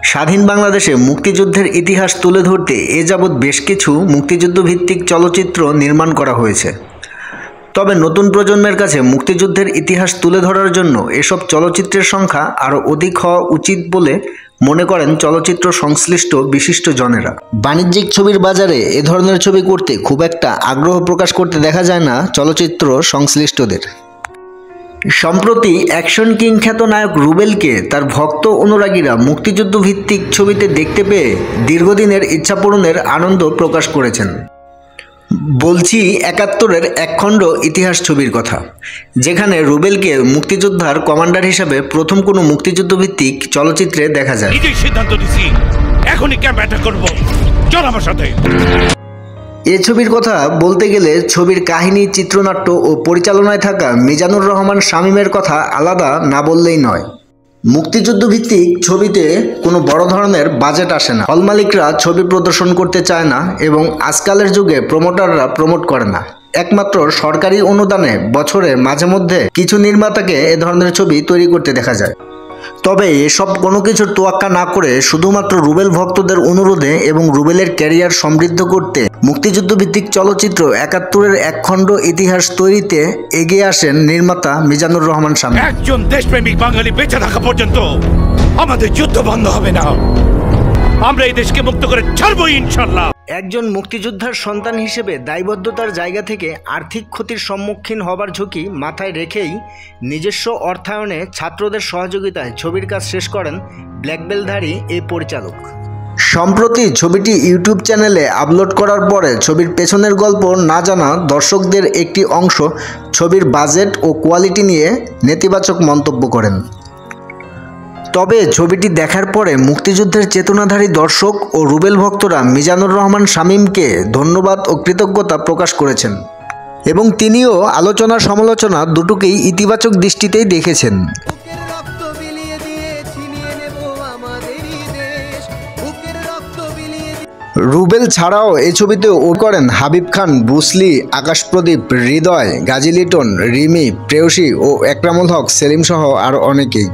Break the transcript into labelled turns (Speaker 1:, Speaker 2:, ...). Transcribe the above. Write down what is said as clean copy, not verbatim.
Speaker 1: স্বাধীন বাংলাদেশে মুক্তিযুদ্ধের ইতিহাস তুলে ধরতে এ যাবৎ বেশ কিছু মুক্তিযুদ্ধভিত্তিক চলচ্চিত্র নির্মাণ করা হয়েছে। তবে নতুন প্রজন্মের কাছে মুক্তিযুদ্ধের ইতিহাস তুলে ধরার জন্য এসব চলচ্চিত্রের সংখ্যা আরও অধিক হওয়া উচিত বলে মনে করেন চলচ্চিত্র সংশ্লিষ্ট বিশিষ্ট জনেরা। বাণিজ্যিক ছবির বাজারে এ ধরনের ছবি করতে খুব একটা আগ্রহ প্রকাশ করতে দেখা যায় না চলচ্চিত্র সংশ্লিষ্টদের। সম্প্রতি অ্যাকশন কিং খ্যাত নায়ক রুবেলকে তার ভক্ত অনুরাগীরা মুক্তিযুদ্ধ ভিত্তিক ছবিতে দেখতে পেয়ে দীর্ঘদিনের ইচ্ছা পূরণের আনন্দ প্রকাশ করেছেন। বলছি ৭১-এর একখণ্ড ইতিহাস ছবির কথা, যেখানে রুবেলকে মুক্তিযোদ্ধার কমান্ডার হিসেবে প্রথম কোনো মুক্তিযুদ্ধ ভিত্তিক চলচ্চিত্রে দেখা যায়। এ ছবির কথা বলতে গেলে ছবির কাহিনী, চিত্রনাট্য ও পরিচালনায় থাকা মিজানুর রহমান শামীমের কথা আলাদা না বললেই নয়। মুক্তিযুদ্ধ ভিত্তিক ছবিতে কোনো বড় ধরনের বাজেট আসে না, হল মালিকরা ছবি প্রদর্শন করতে চায় না এবং আজকালের যুগে প্রমোটাররা প্রমোট করে না। একমাত্র সরকারি অনুদানে বছরে মাঝে মধ্যে কিছু নির্মাতাকে এ ধরনের ছবি তৈরি করতে দেখা যায়। তবে এসব কোনো কিছুর তোয়াক্কা না করে শুধুমাত্র রুবেল ভক্তদের অনুরোধে এবং রুবেলের ক্যারিয়ার সমৃদ্ধ করতে মুক্তিযুদ্ধ ভিত্তিক চলচ্চিত্র ৭১-এর একখণ্ড ইতিহাস তৈরিতে এগিয়ে আসেন নির্মাতা মিজানুর রহমান শামীম।
Speaker 2: একজন দেশপ্রেমিক বাঙালি বেঁচে থাকা পর্যন্ত আমাদের যুদ্ধ বন্ধ হবে না। আমরা এই দেশকে মুক্ত করে ছাড়বো ইনশাআল্লাহ।
Speaker 1: একজন মুক্তিযোদ্ধার সন্তান হিসেবে দায়বদ্ধতার জায়গা থেকে আর্থিক ক্ষতির সম্মুখীন হবার ঝুঁকি মাথায় রেখেই নিজস্ব অর্থায়নে ছাত্রদের সহযোগিতায় ছবির কাজ শেষ করেন ব্ল্যাকবেলধারী এই পরিচালক। সম্প্রতি ছবিটি ইউটিউব চ্যানেলে আপলোড করার পরে ছবির পেছনের গল্প না জানা দর্শকদের একটি অংশ ছবির বাজেট ও কোয়ালিটি নিয়ে নেতিবাচক মন্তব্য করেন। তবে ছবিটি দেখার পরে মুক্তিযুদ্ধের চেতনাধারী দর্শক ও রুবেল ভক্তরা মিজানুর রহমান শামীমকে ধন্যবাদ ও কৃতজ্ঞতা প্রকাশ করেছেন এবং তিনিও আলোচনা সমালোচনা দুটোকেই ইতিবাচক দৃষ্টিতেই দেখেছেন। রুবেল ছাড়াও এই ছবিতে অভিনয় করেন হাবিব খান, বুসলি, আকাশপ্রদীপ, হৃদয়, গাজী লিটন, রিমি, প্রেয়সী ও একরামুল হক, সেলিম সহ আরও অনেকেই।